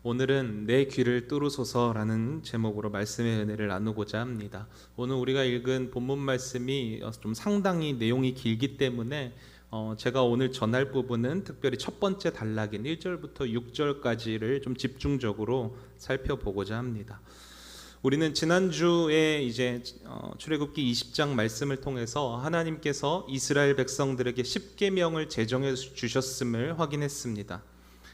오늘은 내 귀를 뚫으소서라는 제목으로 말씀의 은혜를 나누고자 합니다. 오늘 우리가 읽은 본문 말씀이 좀 상당히 내용이 길기 때문에 제가 오늘 전할 부분은 특별히 첫 번째 단락인 1절부터 6절까지를 좀 집중적으로 살펴보고자 합니다. 우리는 지난주에 이제 출애굽기 20장 말씀을 통해서 하나님께서 이스라엘 백성들에게 십계명을 제정해 주셨음을 확인했습니다.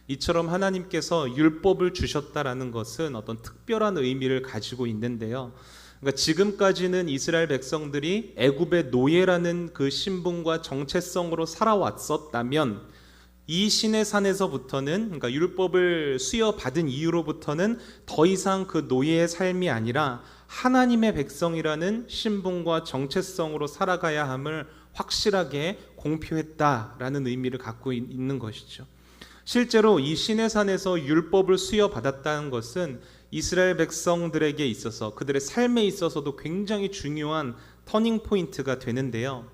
이처럼 하나님께서 율법을 주셨다라는 것은 어떤 특별한 의미를 가지고 있는데요. 그러니까 지금까지는 이스라엘 백성들이 애굽의 노예라는 그 신분과 정체성으로 살아왔었다면 이 시내산에서부터는, 그러니까 율법을 수여받은 이후로부터는 더 이상 그 노예의 삶이 아니라 하나님의 백성이라는 신분과 정체성으로 살아가야 함을 확실하게 공표했다라는 의미를 갖고 있는 것이죠. 실제로 이 시내산에서 율법을 수여받았다는 것은 이스라엘 백성들에게 있어서 그들의 삶에 있어서도 굉장히 중요한 터닝 포인트가 되는데요.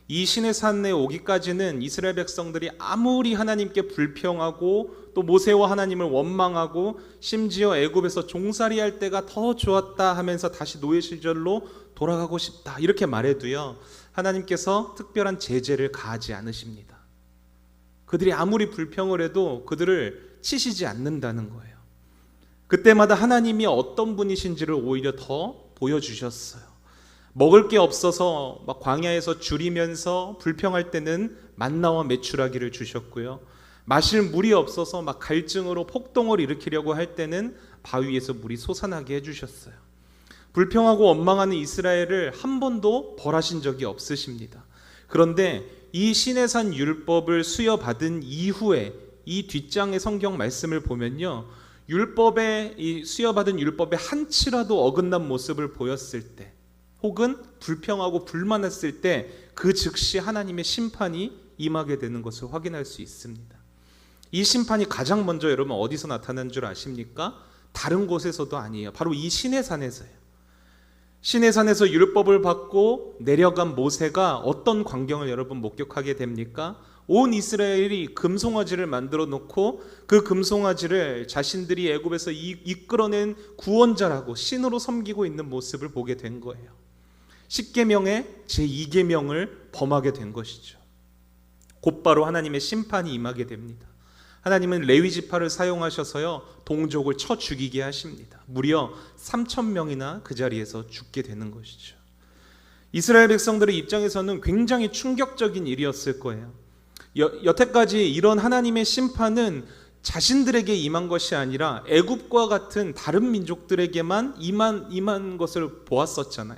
이 시내산에 오기까지는 이스라엘 백성들이 아무리 하나님께 불평하고 또 모세와 하나님을 원망하고 심지어 애굽에서 종살이할 때가 더 좋았다 하면서 다시 노예 시절로 돌아가고 싶다 이렇게 말해도요, 하나님께서 특별한 제재를 가하지 않으십니다. 그들이 아무리 불평을 해도 그들을 치시지 않는다는 거예요. 그때마다 하나님이 어떤 분이신지를 오히려 더 보여주셨어요. 먹을 게 없어서 막 광야에서 줄이면서 불평할 때는 만나와 메추라기를 주셨고요. 마실 물이 없어서 막 갈증으로 폭동을 일으키려고 할 때는 바위에서 물이 솟아나게 해주셨어요. 불평하고 원망하는 이스라엘을 한 번도 벌하신 적이 없으십니다. 그런데 이 시내산 율법을 수여받은 이후에 이 뒷장의 성경 말씀을 보면요, 율법에 이 수여받은 율법에 한치라도 어긋난 모습을 보였을 때 혹은 불평하고 불만했을 때 그 즉시 하나님의 심판이 임하게 되는 것을 확인할 수 있습니다. 이 심판이 가장 먼저 여러분 어디서 나타난 줄 아십니까? 다른 곳에서도 아니에요. 바로 이 시내산에서예요. 시내산에서 율법을 받고 내려간 모세가 어떤 광경을 여러분 목격하게 됩니까? 온 이스라엘이 금송아지를 만들어 놓고 그 금송아지를 자신들이 애굽에서 이끌어낸 구원자라고 신으로 섬기고 있는 모습을 보게 된 거예요. 10계명의 제2계명을 범하게 된 것이죠. 곧바로 하나님의 심판이 임하게 됩니다. 하나님은 레위 지파를 사용하셔서요, 동족을 쳐 죽이게 하십니다. 무려 3,000명이나 그 자리에서 죽게 되는 것이죠. 이스라엘 백성들의 입장에서는 굉장히 충격적인 일이었을 거예요. 여태까지 이런 하나님의 심판은 자신들에게 임한 것이 아니라 애굽과 같은 다른 민족들에게만 임한 것을 보았었잖아요.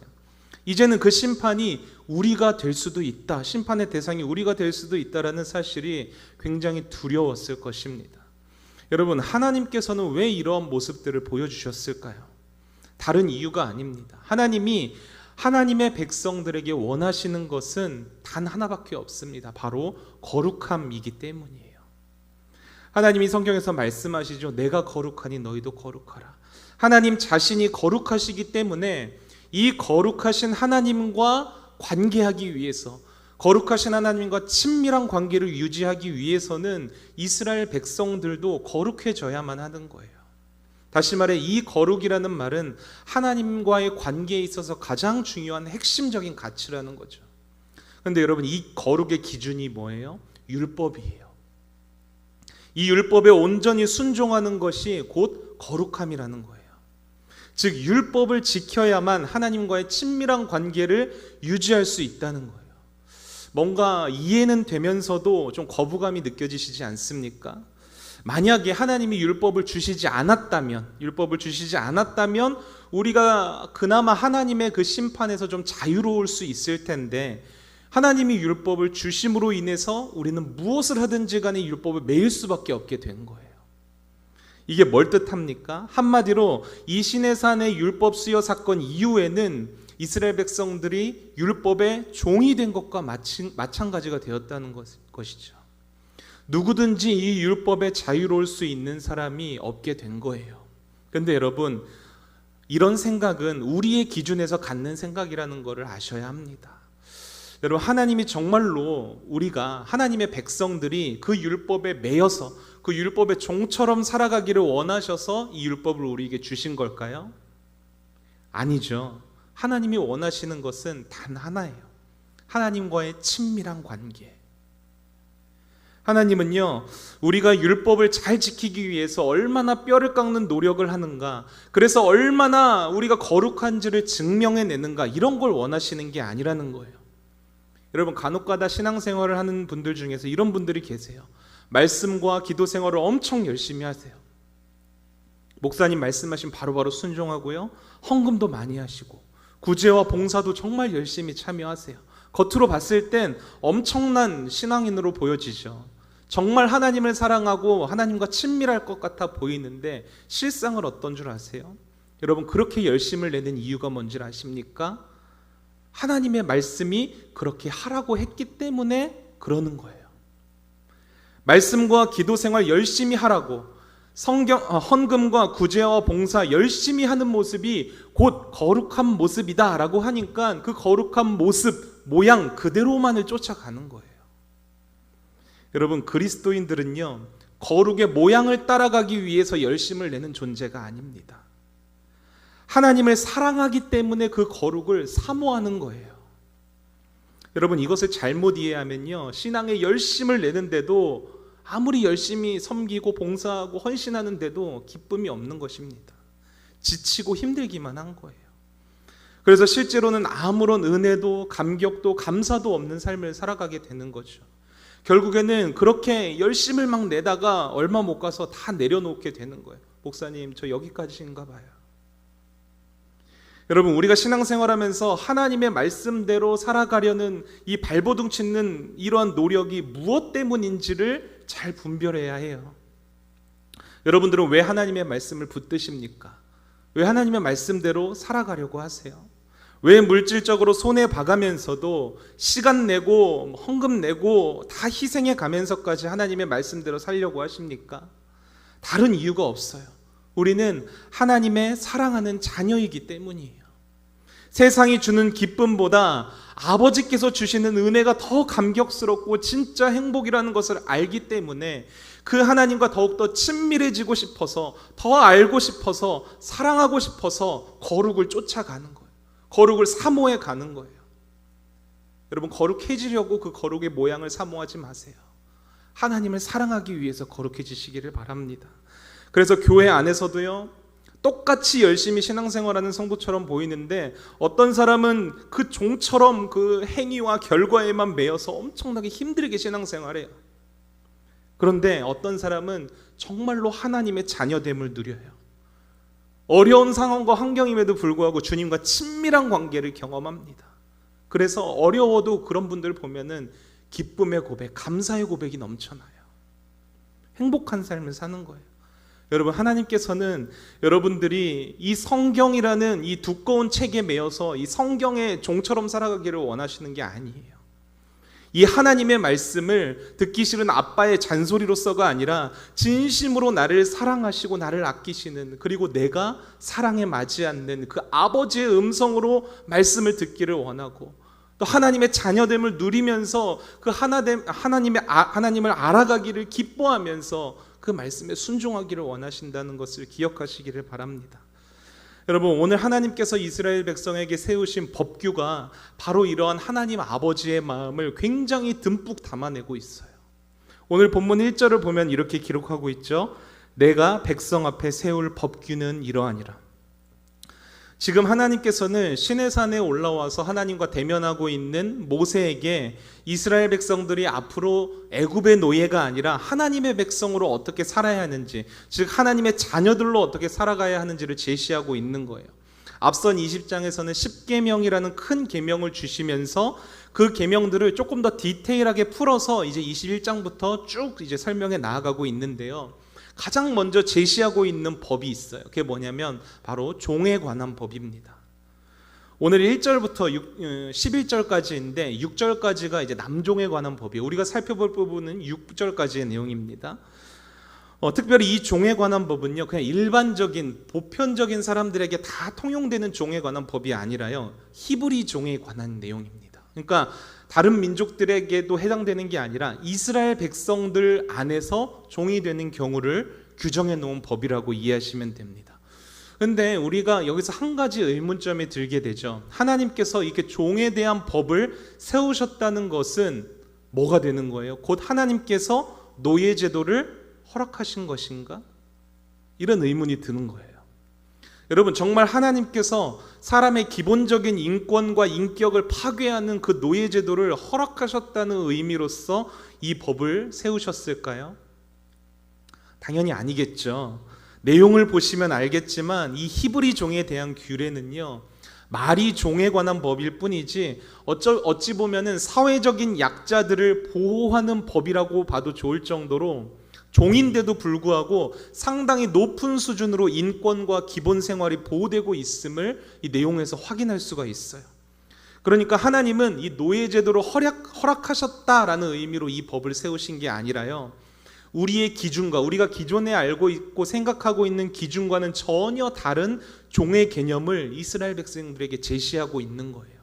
이제는 그 심판이 우리가 될 수도 있다, 심판의 대상이 우리가 될 수도 있다라는 사실이 굉장히 두려웠을 것입니다. 여러분, 하나님께서는 왜 이러한 모습들을 보여주셨을까요? 다른 이유가 아닙니다. 하나님이 하나님의 백성들에게 원하시는 것은 단 하나밖에 없습니다. 바로 거룩함이기 때문이에요. 하나님이 성경에서 말씀하시죠. 내가 거룩하니 너희도 거룩하라. 하나님 자신이 거룩하시기 때문에 이 거룩하신 하나님과 관계하기 위해서, 거룩하신 하나님과 친밀한 관계를 유지하기 위해서는 이스라엘 백성들도 거룩해져야만 하는 거예요. 다시 말해 이 거룩이라는 말은 하나님과의 관계에 있어서 가장 중요한 핵심적인 가치라는 거죠. 그런데 여러분, 이 거룩의 기준이 뭐예요? 율법이에요. 이 율법에 온전히 순종하는 것이 곧 거룩함이라는 거예요. 즉 율법을 지켜야만 하나님과의 친밀한 관계를 유지할 수 있다는 거예요. 뭔가 이해는 되면서도 좀 거부감이 느껴지시지 않습니까? 만약에 하나님이 율법을 주시지 않았다면 우리가 그나마 하나님의 그 심판에서 좀 자유로울 수 있을 텐데, 하나님이 율법을 주심으로 인해서 우리는 무엇을 하든지 간에 율법을 매일 수밖에 없게 된 거예요. 이게 뭘 뜻합니까? 한마디로 이 시내산의 율법 수여 사건 이후에는 이스라엘 백성들이 율법의 종이 된 것과 마찬가지가 되었다는 것이죠. 누구든지 이 율법에 자유로울 수 있는 사람이 없게 된 거예요. 그런데 여러분, 이런 생각은 우리의 기준에서 갖는 생각이라는 것을 아셔야 합니다. 여러분, 하나님이 정말로 우리가 하나님의 백성들이 그 율법에 매여서 그 율법의 종처럼 살아가기를 원하셔서 이 율법을 우리에게 주신 걸까요? 아니죠. 하나님이 원하시는 것은 단 하나예요. 하나님과의 친밀한 관계. 하나님은요, 우리가 율법을 잘 지키기 위해서 얼마나 뼈를 깎는 노력을 하는가, 그래서 얼마나 우리가 거룩한지를 증명해내는가, 이런 걸 원하시는 게 아니라는 거예요. 여러분, 간혹가다 신앙생활을 하는 분들 중에서 이런 분들이 계세요. 말씀과 기도 생활을 엄청 열심히 하세요. 목사님 말씀하신 바로바로 순종하고요, 헌금도 많이 하시고 구제와 봉사도 정말 열심히 참여하세요. 겉으로 봤을 땐 엄청난 신앙인으로 보여지죠. 정말 하나님을 사랑하고 하나님과 친밀할 것 같아 보이는데 실상은 어떤 줄 아세요? 여러분, 그렇게 열심을 내는 이유가 뭔지 아십니까? 하나님의 말씀이 그렇게 하라고 했기 때문에 그러는 거예요. 말씀과 기도 생활 열심히 하라고, 헌금과 구제와 봉사 열심히 하는 모습이 곧 거룩한 모습이다 라고 하니까 그 거룩한 모습, 모양 그대로만을 쫓아가는 거예요. 여러분, 그리스도인들은요, 거룩의 모양을 따라가기 위해서 열심을 내는 존재가 아닙니다. 하나님을 사랑하기 때문에 그 거룩을 사모하는 거예요. 여러분, 이것을 잘못 이해하면요, 신앙에 열심을 내는데도, 아무리 열심히 섬기고 봉사하고 헌신하는데도 기쁨이 없는 것입니다. 지치고 힘들기만 한 거예요. 그래서 실제로는 아무런 은혜도 감격도 감사도 없는 삶을 살아가게 되는 거죠. 결국에는 그렇게 열심을 막 내다가 얼마 못 가서 다 내려놓게 되는 거예요. 목사님, 저 여기까지인가 봐요. 여러분, 우리가 신앙생활하면서 하나님의 말씀대로 살아가려는 이 발버둥 치는 이러한 노력이 무엇 때문인지를 잘 분별해야 해요. 여러분들은 왜 하나님의 말씀을 붙드십니까? 왜 하나님의 말씀대로 살아가려고 하세요? 왜 물질적으로 손해 봐가면서도 시간 내고 헌금 내고 다 희생해 가면서까지 하나님의 말씀대로 살려고 하십니까? 다른 이유가 없어요. 우리는 하나님의 사랑하는 자녀이기 때문이에요. 세상이 주는 기쁨보다 아버지께서 주시는 은혜가 더 감격스럽고 진짜 행복이라는 것을 알기 때문에 그 하나님과 더욱더 친밀해지고 싶어서, 더 알고 싶어서, 사랑하고 싶어서 거룩을 쫓아가는 거예요. 거룩을 사모해 가는 거예요. 여러분, 거룩해지려고 그 거룩의 모양을 사모하지 마세요. 하나님을 사랑하기 위해서 거룩해지시기를 바랍니다. 그래서 교회 안에서도요, 똑같이 열심히 신앙생활하는 성도처럼 보이는데 어떤 사람은 그 종처럼 그 행위와 결과에만 매여서 엄청나게 힘들게 신앙생활해요. 그런데 어떤 사람은 정말로 하나님의 자녀됨을 누려요. 어려운 상황과 환경임에도 불구하고 주님과 친밀한 관계를 경험합니다. 그래서 어려워도 그런 분들 보면은 기쁨의 고백, 감사의 고백이 넘쳐나요. 행복한 삶을 사는 거예요. 여러분, 하나님께서는 여러분들이 이 성경이라는 이 두꺼운 책에 매여서 이 성경의 종처럼 살아가기를 원하시는 게 아니에요. 이 하나님의 말씀을 듣기 싫은 아빠의 잔소리로서가 아니라 진심으로 나를 사랑하시고 나를 아끼시는, 그리고 내가 사랑에 맞지 않는 그 아버지의 음성으로 말씀을 듣기를 원하고, 또 하나님의 자녀됨을 누리면서 그 하나님을 알아가기를 기뻐하면서 그 말씀에 순종하기를 원하신다는 것을 기억하시기를 바랍니다. 여러분, 오늘 하나님께서 이스라엘 백성에게 세우신 법규가 바로 이러한 하나님 아버지의 마음을 굉장히 듬뿍 담아내고 있어요. 오늘 본문 1절을 보면 이렇게 기록하고 있죠. 내가 백성 앞에 세울 법규는 이러하니라. 지금 하나님께서는 시내산에 올라와서 하나님과 대면하고 있는 모세에게 이스라엘 백성들이 앞으로 애굽의 노예가 아니라 하나님의 백성으로 어떻게 살아야 하는지, 즉 하나님의 자녀들로 어떻게 살아가야 하는지를 제시하고 있는 거예요. 앞선 20장에서는 10계명이라는 큰 계명을 주시면서 그 계명들을 조금 더 디테일하게 풀어서 이제 21장부터 쭉 이제 설명해 나아가고 있는데요. 가장 먼저 제시하고 있는 법이 있어요. 그게 뭐냐면 바로 종에 관한 법입니다. 오늘 1절부터 11절까지인데 6절까지가 이제 남종에 관한 법이에요. 우리가 살펴볼 부분은 6절까지의 내용입니다. 특별히 이 종에 관한 법은요, 그냥 일반적인 보편적인 사람들에게 다 통용되는 종에 관한 법이 아니라요, 히브리 종에 관한 내용입니다. 그러니까 다른 민족들에게도 해당되는 게 아니라 이스라엘 백성들 안에서 종이 되는 경우를 규정해 놓은 법이라고 이해하시면 됩니다. 근데 우리가 여기서 한 가지 의문점이 들게 되죠. 하나님께서 이렇게 종에 대한 법을 세우셨다는 것은 뭐가 되는 거예요? 곧 하나님께서 노예 제도를 허락하신 것인가? 이런 의문이 드는 거예요. 여러분, 정말 하나님께서 사람의 기본적인 인권과 인격을 파괴하는 그 노예 제도를 허락하셨다는 의미로서 이 법을 세우셨을까요? 당연히 아니겠죠. 내용을 보시면 알겠지만 이 히브리 종에 대한 규례는요, 말이 종에 관한 법일 뿐이지 어찌 보면은 사회적인 약자들을 보호하는 법이라고 봐도 좋을 정도로 종인데도 불구하고 상당히 높은 수준으로 인권과 기본 생활이 보호되고 있음을 이 내용에서 확인할 수가 있어요. 그러니까 하나님은 이 노예 제도를 허락하셨다라는 의미로 이 법을 세우신 게 아니라요, 우리의 기준과 우리가 기존에 알고 있고 생각하고 있는 기준과는 전혀 다른 종의 개념을 이스라엘 백성들에게 제시하고 있는 거예요.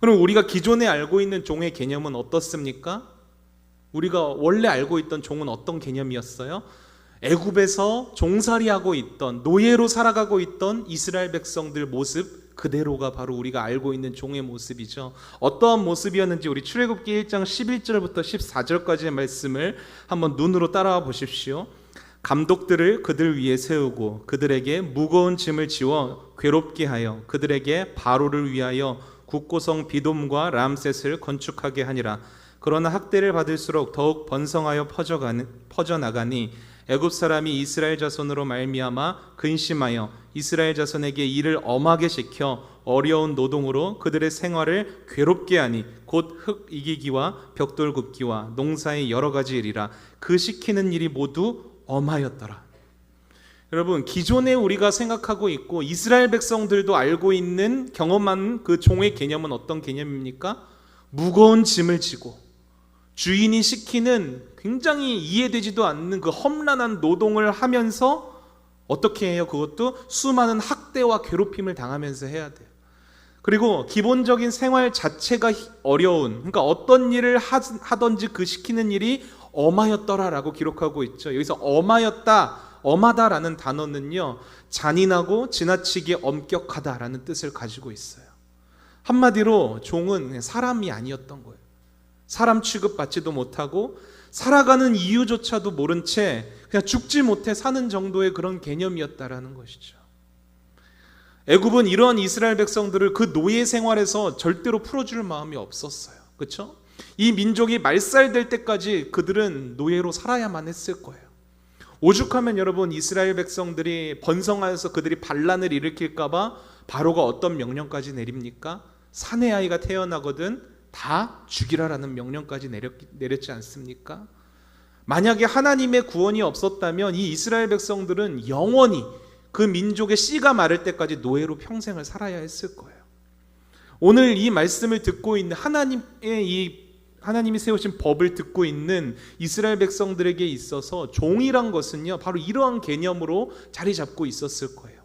그럼 우리가 기존에 알고 있는 종의 개념은 어떻습니까? 우리가 원래 알고 있던 종은 어떤 개념이었어요? 애굽에서 종살이하고 있던, 노예로 살아가고 있던 이스라엘 백성들 모습 그대로가 바로 우리가 알고 있는 종의 모습이죠. 어떠한 모습이었는지 우리 출애굽기 1장 11절부터 14절까지의 말씀을 한번 눈으로 따라와 보십시오. 감독들을 그들 위에 세우고 그들에게 무거운 짐을 지워 괴롭게 하여 그들에게 바로를 위하여 국고성 비돔과 람셋을 건축하게 하니라. 그러나 학대를 받을수록 더욱 번성하여 퍼져나가니 애굽 사람이 이스라엘 자손으로 말미암아 근심하여 이스라엘 자손에게 일을 엄하게 시켜 어려운 노동으로 그들의 생활을 괴롭게 하니 곧 흙 이기기와 벽돌 굽기와 농사의 여러 가지 일이라. 그 시키는 일이 모두 엄하였더라. 여러분, 기존에 우리가 생각하고 있고 이스라엘 백성들도 알고 있는 경험한 그 종의 개념은 어떤 개념입니까? 무거운 짐을 지고 주인이 시키는 굉장히 이해되지도 않는 그 험난한 노동을 하면서 어떻게 해요? 그것도 수많은 학대와 괴롭힘을 당하면서 해야 돼요. 그리고 기본적인 생활 자체가 어려운, 그러니까 어떤 일을 하든지 그 시키는 일이 엄하였더라라고 기록하고 있죠. 여기서 엄하다라는 단어는요, 잔인하고 지나치게 엄격하다라는 뜻을 가지고 있어요. 한마디로 종은 사람이 아니었던 거예요. 사람 취급받지도 못하고 살아가는 이유조차도 모른 채 그냥 죽지 못해 사는 정도의 그런 개념이었다라는 것이죠. 애굽은 이러한 이스라엘 백성들을 그 노예 생활에서 절대로 풀어줄 마음이 없었어요. 그렇죠? 이 민족이 말살될 때까지 그들은 노예로 살아야만 했을 거예요. 오죽하면 여러분, 이스라엘 백성들이 번성하여서 그들이 반란을 일으킬까 봐 바로가 어떤 명령까지 내립니까? 사내 아이가 태어나거든 다 죽이라라는 명령까지 내렸지 않습니까? 만약에 하나님의 구원이 없었다면 이 이스라엘 백성들은 영원히 그 민족의 씨가 마를 때까지 노예로 평생을 살아야 했을 거예요. 오늘 이 말씀을 듣고 있는 하나님이 세우신 법을 듣고 있는 이스라엘 백성들에게 있어서 종이란 것은요, 바로 이러한 개념으로 자리 잡고 있었을 거예요.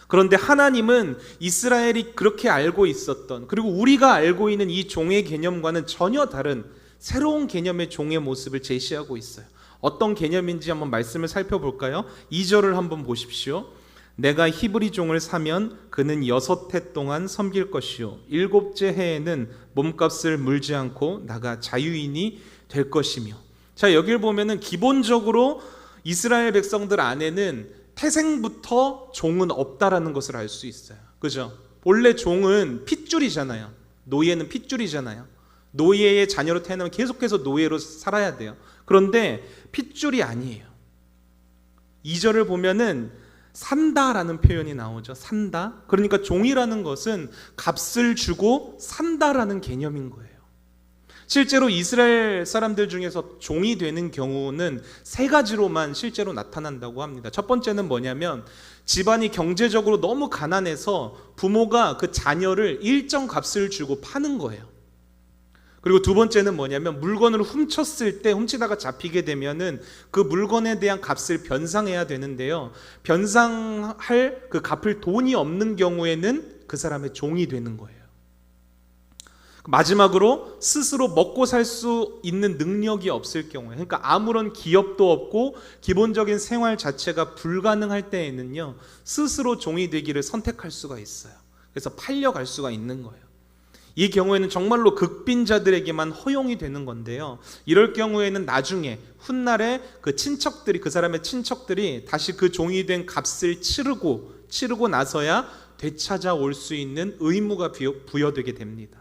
그런데 하나님은 이스라엘이 그렇게 알고 있었던, 그리고 우리가 알고 있는 이 종의 개념과는 전혀 다른 새로운 개념의 종의 모습을 제시하고 있어요. 어떤 개념인지 한번 말씀을 살펴볼까요? 2절을 한번 보십시오. 내가 히브리 종을 사면 그는 6해 동안 섬길 것이요 7째 해에는 몸값을 물지 않고 나가 자유인이 될 것이며. 자, 여기를 보면은 기본적으로 이스라엘 백성들 안에는 태생부터 종은 없다라는 것을 알 수 있어요. 그죠? 원래 종은 핏줄이잖아요. 노예는 핏줄이잖아요. 노예의 자녀로 태어나면 계속해서 노예로 살아야 돼요. 그런데 핏줄이 아니에요. 2절을 보면은 산다라는 표현이 나오죠. 산다. 그러니까 종이라는 것은 값을 주고 산다라는 개념인 거예요. 실제로 이스라엘 사람들 중에서 종이 되는 경우는 3가지로만 실제로 나타난다고 합니다. 첫 번째는 뭐냐면 집안이 경제적으로 너무 가난해서 부모가 그 자녀를 일정 값을 주고 파는 거예요. 그리고 두 번째는 뭐냐면 물건을 훔쳤을 때, 훔치다가 잡히게 되면은 그 물건에 대한 값을 변상해야 되는데요, 변상할 그 갚을 돈이 없는 경우에는 그 사람의 종이 되는 거예요. 마지막으로 스스로 먹고 살 수 있는 능력이 없을 경우에, 그러니까 아무런 기업도 없고 기본적인 생활 자체가 불가능할 때에는요, 스스로 종이 되기를 선택할 수가 있어요. 그래서 팔려갈 수가 있는 거예요. 이 경우에는 정말로 극빈자들에게만 허용이 되는 건데요, 이럴 경우에는 나중에 훗날에 그 친척들이, 그 사람의 친척들이 다시 그 종이 된 값을 치르고 나서야 되찾아올 수 있는 의무가 부여되게 됩니다.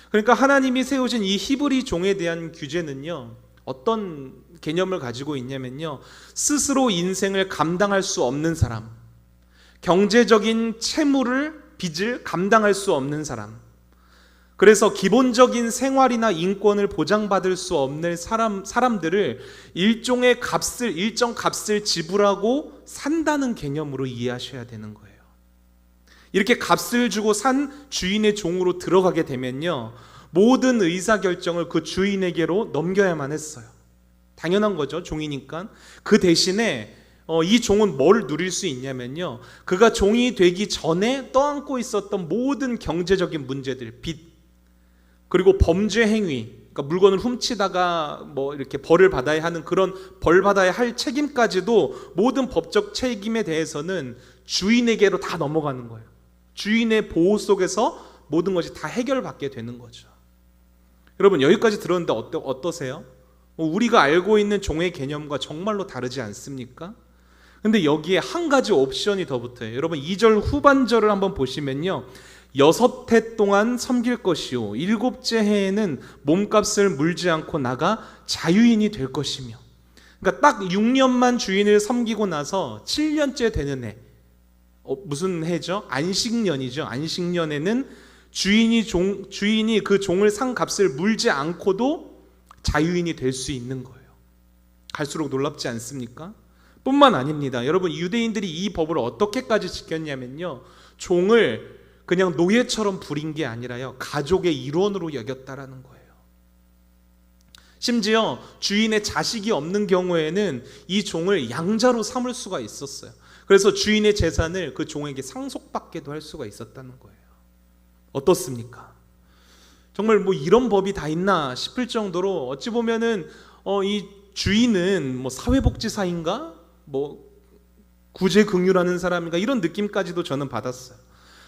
그러니까 하나님이 세우신 이 히브리 종에 대한 규제는요, 어떤 개념을 가지고 있냐면요, 스스로 인생을 감당할 수 없는 사람, 경제적인 빚을 감당할 수 없는 사람, 그래서 기본적인 생활이나 인권을 보장받을 수 없는 사람들을 일정 값을 지불하고 산다는 개념으로 이해하셔야 되는 거예요. 이렇게 값을 주고 산 주인의 종으로 들어가게 되면요, 모든 의사결정을 그 주인에게로 넘겨야만 했어요. 당연한 거죠, 종이니까. 그 대신에 이 종은 뭘 누릴 수 있냐면요, 그가 종이 되기 전에 떠안고 있었던 모든 경제적인 문제들, 빚, 그리고 범죄 행위, 그러니까 물건을 훔치다가 이렇게 벌을 받아야 하는 그런 벌 받아야 할 책임까지도 모든 법적 책임에 대해서는 주인에게로 다 넘어가는 거예요. 주인의 보호 속에서 모든 것이 다 해결받게 되는 거죠. 여러분, 여기까지 들었는데 어떠세요? 우리가 알고 있는 종의 개념과 정말로 다르지 않습니까? 근데 여기에 한 가지 옵션이 더 붙어요. 여러분, 2절 후반절을 한번 보시면요, 6해 동안 섬길 것이요 7째 해에는 몸값을 물지 않고 나가 자유인이 될 것이며, 그러니까 딱 6년만 주인을 섬기고 나서 7년째 되는 해, 무슨 해죠? 안식년이죠. 안식년에는 주인이 그 종을 산 값을 물지 않고도 자유인이 될 수 있는 거예요. 갈수록 놀랍지 않습니까? 뿐만 아닙니다. 여러분, 유대인들이 이 법을 어떻게까지 지켰냐면요, 종을 그냥 노예처럼 부린 게 아니라요, 가족의 일원으로 여겼다라는 거예요. 심지어 주인의 자식이 없는 경우에는 이 종을 양자로 삼을 수가 있었어요. 그래서 주인의 재산을 그 종에게 상속받게도 할 수가 있었다는 거예요. 어떻습니까? 정말 이런 법이 다 있나 싶을 정도로, 어찌 보면은 이 주인은 사회복지사인가, 구제긍휼하는 사람인가, 이런 느낌까지도 저는 받았어요.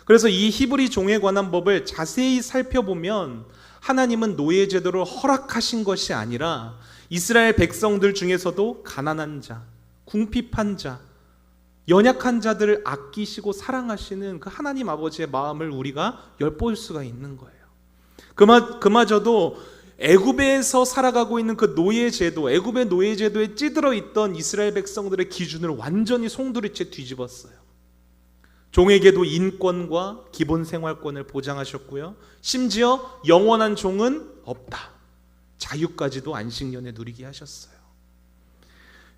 그래서 이 히브리 종에 관한 법을 자세히 살펴보면 하나님은 노예 제도를 허락하신 것이 아니라 이스라엘 백성들 중에서도 가난한 자, 궁핍한 자, 연약한 자들을 아끼시고 사랑하시는 그 하나님 아버지의 마음을 우리가 엿볼 수가 있는 거예요. 그마저도 애굽에서 살아가고 있는 그 노예 제도, 애굽의 노예 제도에 찌들어 있던 이스라엘 백성들의 기준을 완전히 송두리째 뒤집었어요. 종에게도 인권과 기본 생활권을 보장하셨고요, 심지어 영원한 종은 없다, 자유까지도 안식년에 누리게 하셨어요.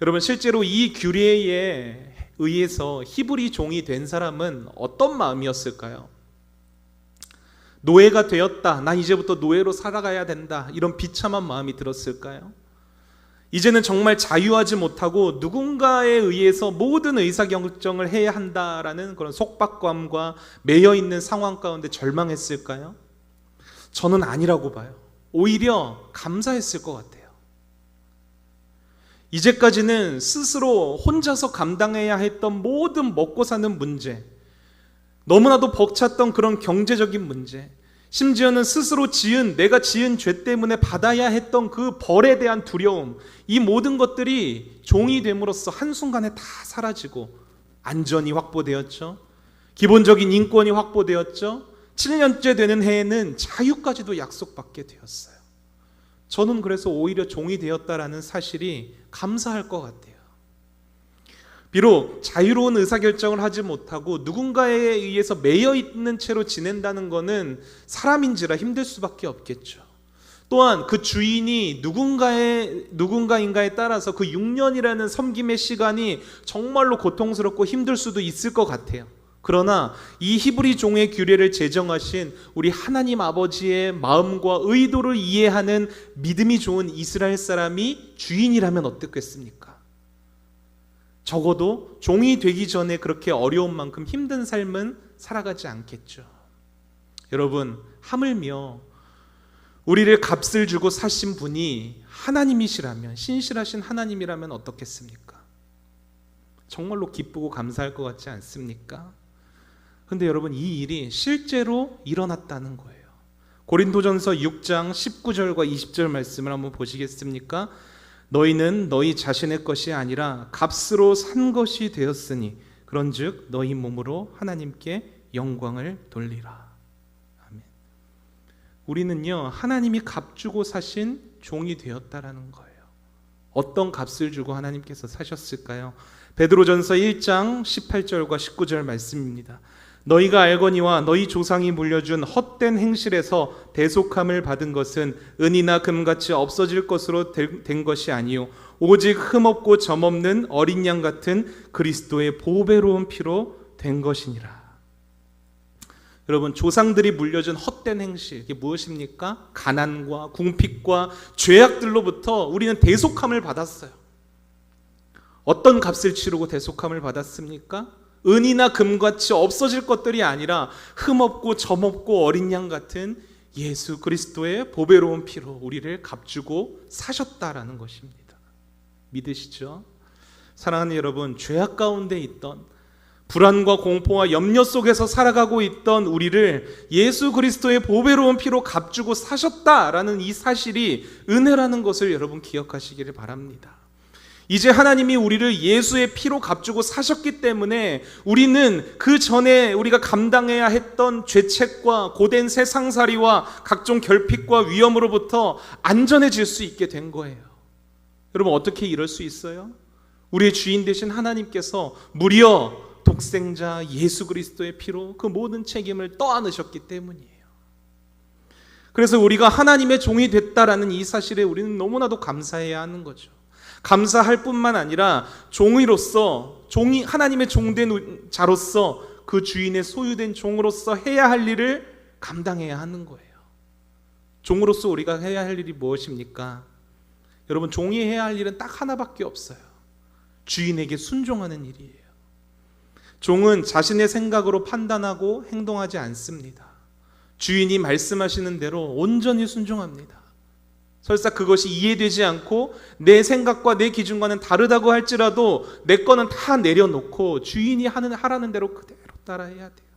여러분, 실제로 이 규례에 의해서 히브리 종이 된 사람은 어떤 마음이었을까요? 노예가 되었다, 난 이제부터 노예로 살아가야 된다, 이런 비참한 마음이 들었을까요? 이제는 정말 자유하지 못하고 누군가에 의해서 모든 의사결정을 해야 한다라는 그런 속박감과 매여있는 상황 가운데 절망했을까요? 저는 아니라고 봐요. 오히려 감사했을 것 같아요. 이제까지는 스스로 혼자서 감당해야 했던 모든 먹고 사는 문제, 너무나도 벅찼던 그런 경제적인 문제, 심지어는 스스로 내가 지은 죄 때문에 받아야 했던 그 벌에 대한 두려움, 이 모든 것들이 종이 됨으로써 한순간에 다 사라지고 안전이 확보되었죠. 기본적인 인권이 확보되었죠. 7년째 되는 해에는 자유까지도 약속받게 되었어요. 저는 그래서 오히려 종이 되었다라는 사실이 감사할 것 같아요. 비록 자유로운 의사결정을 하지 못하고 누군가에 의해서 매여있는 채로 지낸다는 것은 사람인지라 힘들 수밖에 없겠죠. 또한 그 주인이 누군가인가에 따라서 그 6년이라는 섬김의 시간이 정말로 고통스럽고 힘들 수도 있을 것 같아요. 그러나 이 히브리 종의 규례를 제정하신 우리 하나님 아버지의 마음과 의도를 이해하는 믿음이 좋은 이스라엘 사람이 주인이라면 어떻겠습니까? 적어도 종이 되기 전에 그렇게 어려운 만큼 힘든 삶은 살아가지 않겠죠. 여러분, 하물며 우리를 값을 주고 사신 분이 하나님이시라면, 신실하신 하나님이라면 어떻겠습니까? 정말로 기쁘고 감사할 것 같지 않습니까? 근데 여러분, 이 일이 실제로 일어났다는 거예요. 고린도전서 6장 19절과 20절 말씀을 한번 보시겠습니까? 너희는 너희 자신의 것이 아니라 값으로 산 것이 되었으니 그런즉 너희 몸으로 하나님께 영광을 돌리라. 아멘. 우리는요, 하나님이 값 주고 사신 종이 되었다라는 거예요. 어떤 값을 주고 하나님께서 사셨을까요? 베드로전서 1장 18절과 19절 말씀입니다. 너희가 알거니와 너희 조상이 물려준 헛된 행실에서 대속함을 받은 것은 은이나 금같이 없어질 것으로 된 것이 아니요 오직 흠없고 점없는 어린 양 같은 그리스도의 보배로운 피로 된 것이니라. 여러분, 조상들이 물려준 헛된 행실, 이게 무엇입니까? 가난과 궁핍과 죄악들로부터 우리는 대속함을 받았어요. 어떤 값을 치르고 대속함을 받았습니까? 은이나 금같이 없어질 것들이 아니라 흠없고 점없고 어린 양 같은 예수 그리스도의 보배로운 피로 우리를 값주고 사셨다라는 것입니다. 믿으시죠? 사랑하는 여러분, 죄악 가운데 있던, 불안과 공포와 염려 속에서 살아가고 있던 우리를 예수 그리스도의 보배로운 피로 값주고 사셨다라는 이 사실이 은혜라는 것을 여러분 기억하시기를 바랍니다. 이제 하나님이 우리를 예수의 피로 값주고 사셨기 때문에 우리는 그 전에 우리가 감당해야 했던 죄책과 고된 세상살이와 각종 결핍과 위험으로부터 안전해질 수 있게 된 거예요. 여러분, 어떻게 이럴 수 있어요? 우리의 주인 되신 하나님께서 무려 독생자 예수 그리스도의 피로 그 모든 책임을 떠안으셨기 때문이에요. 그래서 우리가 하나님의 종이 됐다라는 이 사실에 우리는 너무나도 감사해야 하는 거죠. 감사할 뿐만 아니라 종이 하나님의 종된 자로서, 그 주인의 소유된 종으로서 해야 할 일을 감당해야 하는 거예요. 종으로서 우리가 해야 할 일이 무엇입니까? 여러분, 종이 해야 할 일은 딱 하나밖에 없어요. 주인에게 순종하는 일이에요. 종은 자신의 생각으로 판단하고 행동하지 않습니다. 주인이 말씀하시는 대로 온전히 순종합니다. 설사 그것이 이해되지 않고 내 생각과 내 기준과는 다르다고 할지라도 내 거는 다 내려놓고 주인이 하라는 대로 그대로 따라해야 돼요.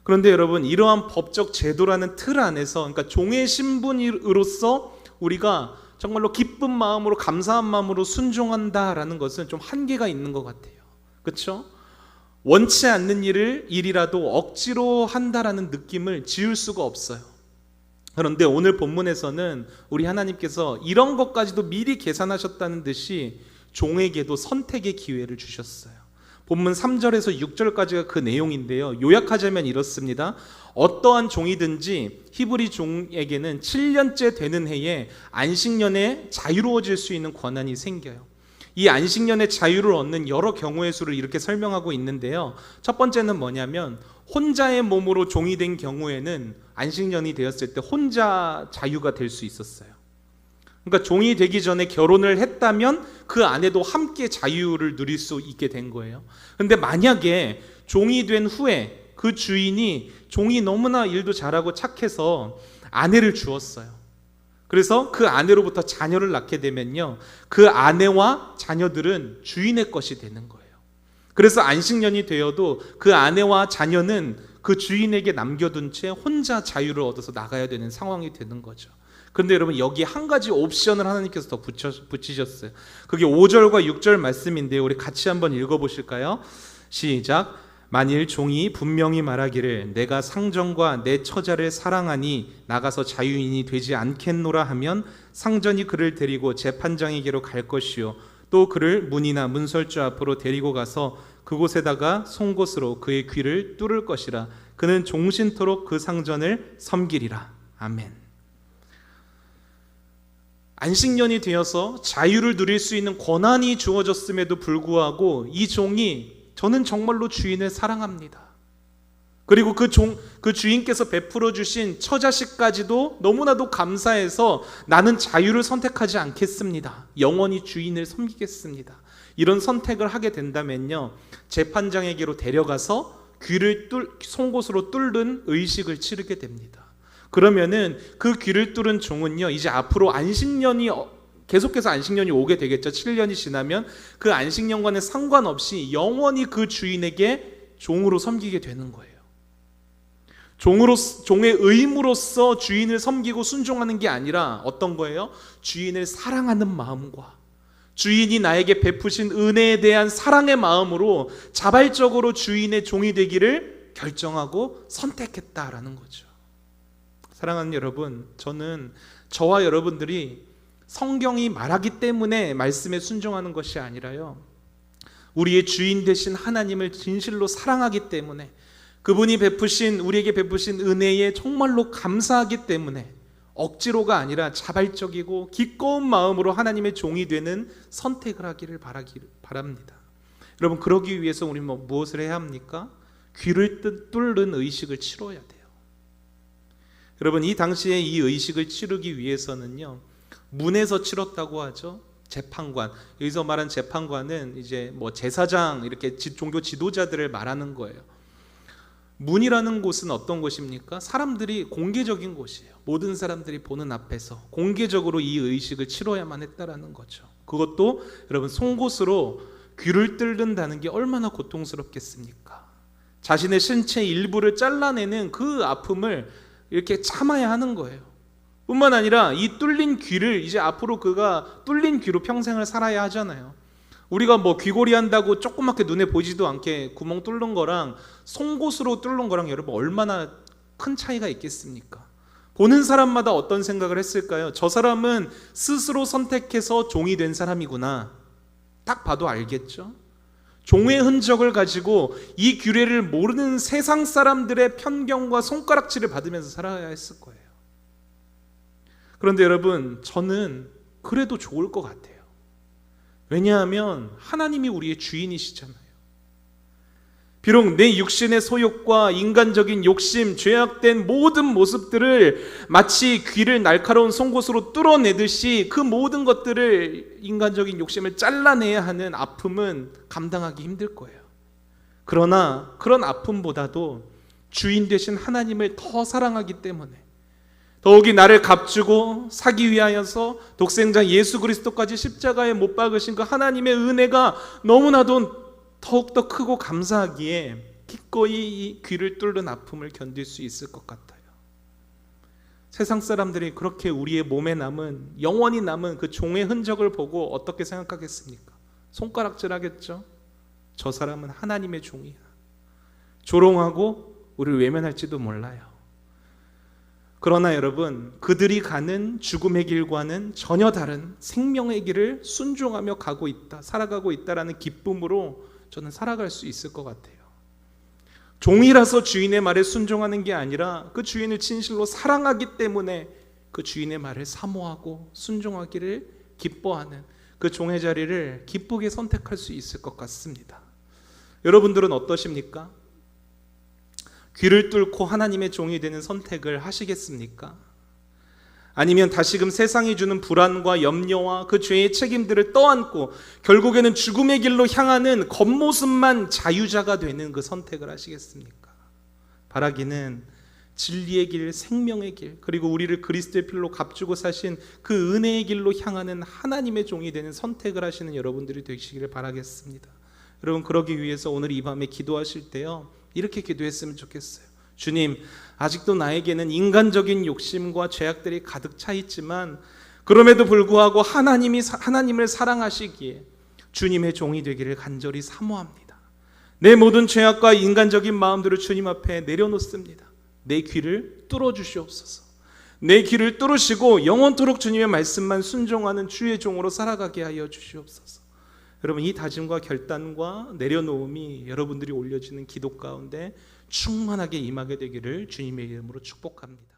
그런데 여러분, 이러한 법적 제도라는 틀 안에서, 그러니까 종의 신분으로서 우리가 정말로 기쁜 마음으로, 감사한 마음으로 순종한다라는 것은 좀 한계가 있는 것 같아요. 그렇죠? 원치 않는 일이라도 억지로 한다라는 느낌을 지울 수가 없어요. 그런데 오늘 본문에서는 우리 하나님께서 이런 것까지도 미리 계산하셨다는 듯이 종에게도 선택의 기회를 주셨어요. 본문 3절에서 6절까지가 그 내용인데요, 요약하자면 이렇습니다. 어떠한 종이든지 히브리 종에게는 7년째 되는 해에 안식년에 자유로워질 수 있는 권한이 생겨요. 이 안식년의 자유를 얻는 여러 경우의 수를 이렇게 설명하고 있는데요, 첫 번째는 뭐냐면 혼자의 몸으로 종이 된 경우에는 안식년이 되었을 때 혼자 자유가 될 수 있었어요. 그러니까 종이 되기 전에 결혼을 했다면 그 아내도 함께 자유를 누릴 수 있게 된 거예요. 그런데 만약에 종이 된 후에 그 주인이 종이 너무나 일도 잘하고 착해서 아내를 주었어요. 그래서 그 아내로부터 자녀를 낳게 되면요, 그 아내와 자녀들은 주인의 것이 되는 거예요. 그래서 안식년이 되어도 그 아내와 자녀는 그 주인에게 남겨둔 채 혼자 자유를 얻어서 나가야 되는 상황이 되는 거죠. 그런데 여러분, 여기 한 가지 옵션을 하나님께서 더 붙이셨어요. 그게 5절과 6절 말씀인데요, 우리 같이 한번 읽어보실까요? 시작. 만일 종이 분명히 말하기를 내가 상전과 내 처자를 사랑하니 나가서 자유인이 되지 않겠노라 하면 상전이 그를 데리고 재판장에게로 갈 것이요 또 그를 문이나 문설주 앞으로 데리고 가서 그곳에다가 송곳으로 그의 귀를 뚫을 것이라. 그는 종신토록 그 상전을 섬기리라. 아멘. 안식년이 되어서 자유를 누릴 수 있는 권한이 주어졌음에도 불구하고 이 종이, 저는 정말로 주인을 사랑합니다. 그리고 그 주인께서 베풀어 주신 처자식까지도 너무나도 감사해서 나는 자유를 선택하지 않겠습니다. 영원히 주인을 섬기겠습니다. 이런 선택을 하게 된다면요, 재판장에게로 데려가서 귀를 송곳으로 뚫는 의식을 치르게 됩니다. 그러면은 그 귀를 뚫은 종은요, 이제 앞으로 안식년이 계속해서 안식년이 오게 되겠죠. 7년이 지나면 그 안식년과는 상관없이 영원히 그 주인에게 종으로 섬기게 되는 거예요. 종의 의무로서 주인을 섬기고 순종하는 게 아니라 어떤 거예요? 주인을 사랑하는 마음과 주인이 나에게 베푸신 은혜에 대한 사랑의 마음으로 자발적으로 주인의 종이 되기를 결정하고 선택했다라는 거죠. 사랑하는 여러분, 저는 저와 여러분들이 성경이 말하기 때문에 말씀에 순종하는 것이 아니라요, 우리의 주인 되신 하나님을 진실로 사랑하기 때문에, 그분이 우리에게 베푸신 은혜에 정말로 감사하기 때문에 억지로가 아니라 자발적이고 기꺼운 마음으로 하나님의 종이 되는 선택을 하기를 바랍니다. 여러분, 그러기 위해서 우리는 무엇을 해야 합니까? 귀를 뚫는 의식을 치러야 돼요. 여러분, 이 당시에 이 의식을 치르기 위해서는요, 문에서 치렀다고 하죠. 재판관, 여기서 말한 재판관은 이제 제사장, 이렇게 종교 지도자들을 말하는 거예요. 문이라는 곳은 어떤 곳입니까? 사람들이 공개적인 곳이에요. 모든 사람들이 보는 앞에서 공개적으로 이 의식을 치러야만 했다라는 거죠. 그것도 여러분, 송곳으로 귀를 뚫는다는 게 얼마나 고통스럽겠습니까? 자신의 신체 일부를 잘라내는 그 아픔을 이렇게 참아야 하는 거예요. 뿐만 아니라 이 뚫린 귀를 이제 앞으로 그가 뚫린 귀로 평생을 살아야 하잖아요. 우리가 귀걸이 한다고 조그맣게 눈에 보이지도 않게 구멍 뚫는 거랑 송곳으로 뚫는 거랑 여러분 얼마나 큰 차이가 있겠습니까? 보는 사람마다 어떤 생각을 했을까요? 저 사람은 스스로 선택해서 종이 된 사람이구나. 딱 봐도 알겠죠? 종의 흔적을 가지고 이 규례를 모르는 세상 사람들의 편견과 손가락질을 받으면서 살아야 했을 거예요. 그런데 여러분, 저는 그래도 좋을 것 같아요. 왜냐하면 하나님이 우리의 주인이시잖아요. 비록 내 육신의 소욕과 인간적인 욕심, 죄악된 모든 모습들을 마치 귀를 날카로운 송곳으로 뚫어내듯이 그 모든 것들을, 인간적인 욕심을 잘라내야 하는 아픔은 감당하기 힘들 거예요. 그러나 그런 아픔보다도 주인 되신 하나님을 더 사랑하기 때문에, 더욱이 나를 값주고 사기 위하여서 독생자 예수 그리스도까지 십자가에 못 박으신 그 하나님의 은혜가 너무나도 더욱더 크고 감사하기에 기꺼이 이 귀를 뚫는 아픔을 견딜 수 있을 것 같아요. 세상 사람들이 그렇게 우리의 몸에 남은, 영원히 남은 그 종의 흔적을 보고 어떻게 생각하겠습니까? 손가락질하겠죠. 저 사람은 하나님의 종이야. 조롱하고 우리를 외면할지도 몰라요. 그러나 여러분, 그들이 가는 죽음의 길과는 전혀 다른 생명의 길을 순종하며 가고 있다, 살아가고 있다라는 기쁨으로 저는 살아갈 수 있을 것 같아요. 종이라서 주인의 말에 순종하는 게 아니라 그 주인을 진실로 사랑하기 때문에 그 주인의 말을 사모하고 순종하기를 기뻐하는 그 종의 자리를 기쁘게 선택할 수 있을 것 같습니다. 여러분들은 어떠십니까? 귀를 뚫고 하나님의 종이 되는 선택을 하시겠습니까? 아니면 다시금 세상이 주는 불안과 염려와 그 죄의 책임들을 떠안고 결국에는 죽음의 길로 향하는 겉모습만 자유자가 되는 그 선택을 하시겠습니까? 바라기는 진리의 길, 생명의 길, 그리고 우리를 그리스도의 피로 값주고 사신 그 은혜의 길로 향하는 하나님의 종이 되는 선택을 하시는 여러분들이 되시기를 바라겠습니다. 여러분, 그러기 위해서 오늘 이 밤에 기도하실 때요, 이렇게 기도했으면 좋겠어요. 주님, 아직도 나에게는 인간적인 욕심과 죄악들이 가득 차 있지만 그럼에도 불구하고 하나님을 사랑하시기에 주님의 종이 되기를 간절히 사모합니다. 내 모든 죄악과 인간적인 마음들을 주님 앞에 내려놓습니다. 내 귀를 뚫어주시옵소서. 내 귀를 뚫으시고 영원토록 주님의 말씀만 순종하는 주의 종으로 살아가게 하여 주시옵소서. 여러분, 이 다짐과 결단과 내려놓음이 여러분들이 올려지는 기도 가운데 충만하게 임하게 되기를 주님의 이름으로 축복합니다.